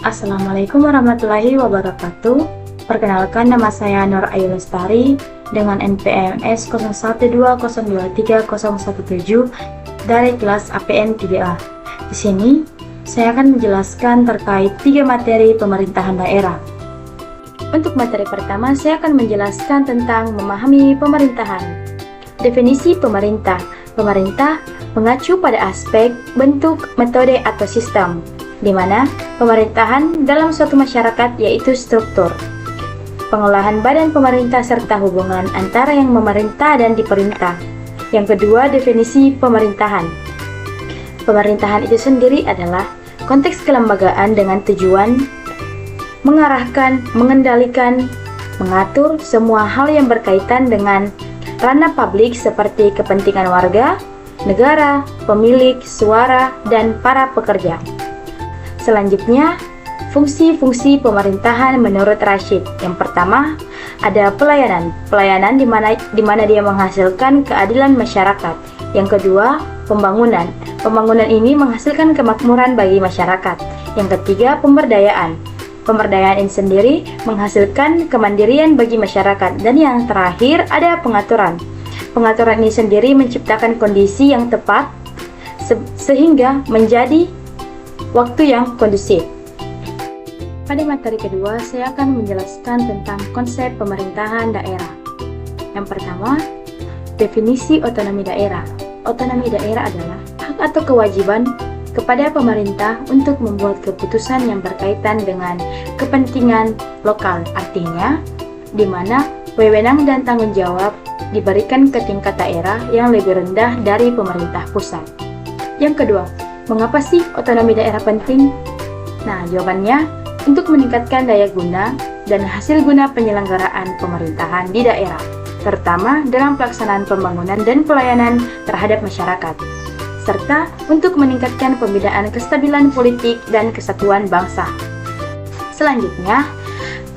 Assalamualaikum warahmatullahi wabarakatuh. Perkenalkan, nama saya Nur Ayu Lestari dengan NPM S0120230117 dari kelas APN 3A. Di sini saya akan menjelaskan terkait 3 materi pemerintahan daerah. Untuk materi pertama, saya akan menjelaskan tentang memahami pemerintahan. Definisi pemerintah. Pemerintah mengacu pada aspek, bentuk, metode, atau sistem, di mana pemerintahan dalam suatu masyarakat yaitu struktur, pengolahan badan pemerintah serta hubungan antara yang memerintah dan diperintah. Yang kedua, definisi pemerintahan. Pemerintahan itu sendiri adalah konteks kelembagaan dengan tujuan mengarahkan, mengendalikan, mengatur semua hal yang berkaitan dengan ranah publik seperti kepentingan warga, negara, pemilik, suara, dan para pekerja. Selanjutnya, fungsi-fungsi pemerintahan menurut Rashid. Yang pertama, ada pelayanan. Pelayanan di mana dia menghasilkan keadilan masyarakat. Yang kedua, pembangunan. Pembangunan ini menghasilkan kemakmuran bagi masyarakat. Yang ketiga, pemberdayaan. Pemberdayaan ini sendiri menghasilkan kemandirian bagi masyarakat. Dan yang terakhir, ada pengaturan. Pengaturan ini sendiri menciptakan kondisi yang tepat sehingga menjadi waktu yang kondusif. Pada materi kedua, saya akan menjelaskan tentang konsep pemerintahan daerah. Yang pertama, definisi otonomi daerah. Otonomi daerah adalah hak atau kewajiban kepada pemerintah untuk membuat keputusan yang berkaitan dengan kepentingan lokal. Artinya, di mana wewenang dan tanggung jawab diberikan ke tingkat daerah yang lebih rendah dari pemerintah pusat. Yang kedua, mengapa sih otonomi daerah penting? Nah, jawabannya untuk meningkatkan daya guna dan hasil guna penyelenggaraan pemerintahan di daerah, terutama dalam pelaksanaan pembangunan dan pelayanan terhadap masyarakat, serta untuk meningkatkan pembinaan kestabilan politik dan kesatuan bangsa. Selanjutnya,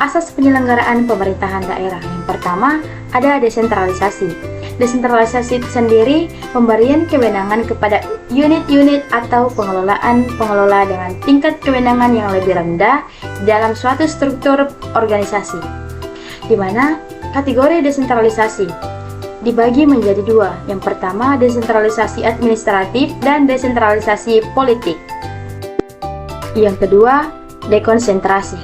asas penyelenggaraan pemerintahan daerah. Yang pertama, ada desentralisasi. Desentralisasi itu sendiri pemberian kewenangan kepada unit-unit atau pengelola dengan tingkat kewenangan yang lebih rendah dalam suatu struktur organisasi, di mana kategori desentralisasi dibagi menjadi 2. Yang pertama, desentralisasi administratif dan desentralisasi politik. Yang kedua, dekonsentrasi.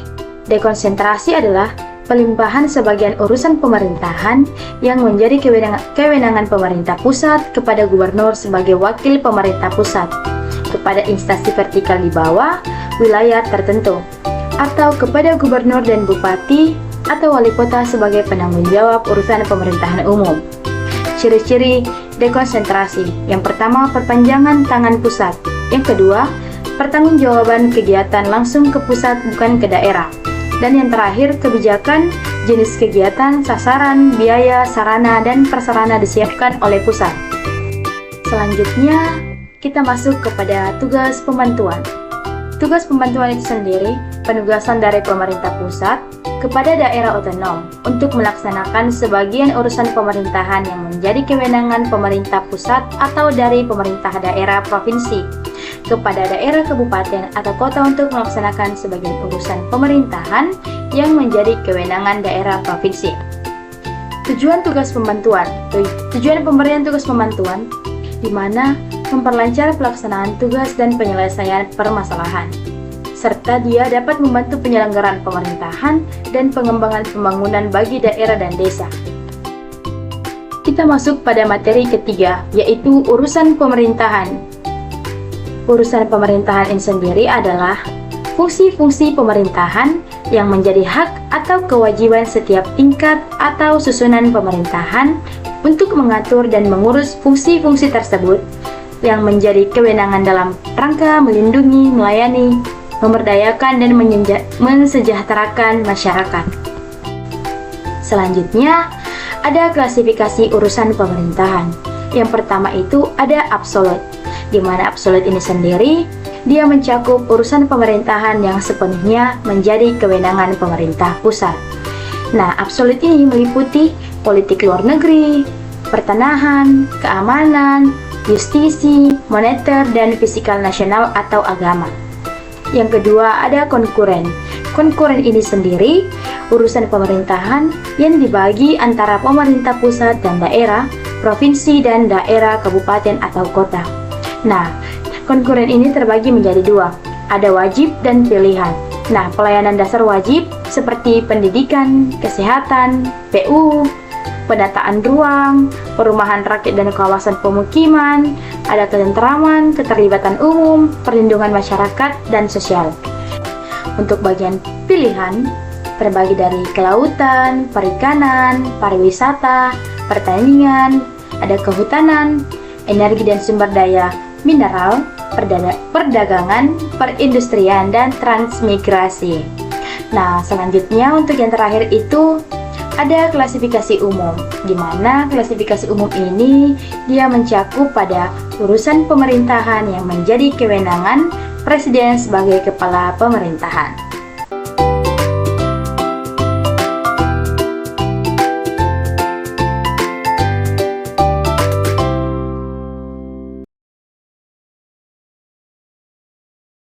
Dekonsentrasi adalah pelimpahan sebagian urusan pemerintahan yang menjadi kewenangan pemerintah pusat kepada gubernur sebagai wakil pemerintah pusat, kepada instansi vertikal di bawah wilayah tertentu, atau kepada gubernur dan bupati atau wali kota sebagai penanggung jawab urusan pemerintahan umum. Ciri-ciri dekonsentrasi. Yang pertama, perpanjangan tangan pusat. Yang kedua, pertanggungjawaban kegiatan langsung ke pusat bukan ke daerah. Dan yang terakhir, kebijakan, jenis kegiatan, sasaran, biaya, sarana, dan prasarana disiapkan oleh pusat. Selanjutnya, kita masuk kepada tugas pembantuan. Tugas pembantuan itu sendiri penugasan dari pemerintah pusat kepada daerah otonom untuk melaksanakan sebagian urusan pemerintahan yang menjadi kewenangan pemerintah pusat atau dari pemerintah daerah provinsi kepada daerah kabupaten atau kota untuk melaksanakan sebagian urusan pemerintahan yang menjadi kewenangan daerah provinsi. Tujuan tugas pembantuan. Tujuan pemberian tugas pembantuan di mana memperlancar pelaksanaan tugas dan penyelesaian permasalahan, serta dia dapat membantu penyelenggaraan pemerintahan dan pengembangan pembangunan bagi daerah dan desa. Kita masuk pada materi ketiga, yaitu urusan pemerintahan. Urusan pemerintahan ini sendiri adalah fungsi-fungsi pemerintahan yang menjadi hak atau kewajiban setiap tingkat atau susunan pemerintahan untuk mengatur dan mengurus fungsi-fungsi tersebut yang menjadi kewenangan dalam rangka melindungi, melayani, memberdayakan, dan mensejahterakan masyarakat. Selanjutnya, ada klasifikasi urusan pemerintahan. Yang pertama itu ada absolut, di mana absolut ini sendiri dia mencakup urusan pemerintahan yang sepenuhnya menjadi kewenangan pemerintah pusat. Nah, absolut ini meliputi politik luar negeri, pertanahan, keamanan, justisi, moneter, dan fiskal nasional atau agama. Yang kedua ada konkuren. Konkuren ini sendiri urusan pemerintahan yang dibagi antara pemerintah pusat dan daerah, provinsi dan daerah, kabupaten atau kota. Nah, konkuren ini terbagi menjadi dua, ada wajib dan pilihan. Nah, pelayanan dasar wajib seperti pendidikan, kesehatan, PU, penataan ruang, perumahan rakyat dan kawasan pemukiman, ada ketentraman, keterlibatan umum, perlindungan masyarakat, dan sosial. Untuk bagian pilihan, terbagi dari kelautan, perikanan, pariwisata, pertanian, ada kehutanan, energi dan sumber daya mineral, perdagangan, perindustrian, dan transmigrasi. Nah, selanjutnya untuk yang terakhir itu ada klasifikasi umum, di mana klasifikasi umum ini dia mencakup pada urusan pemerintahan yang menjadi kewenangan Presiden sebagai kepala pemerintahan.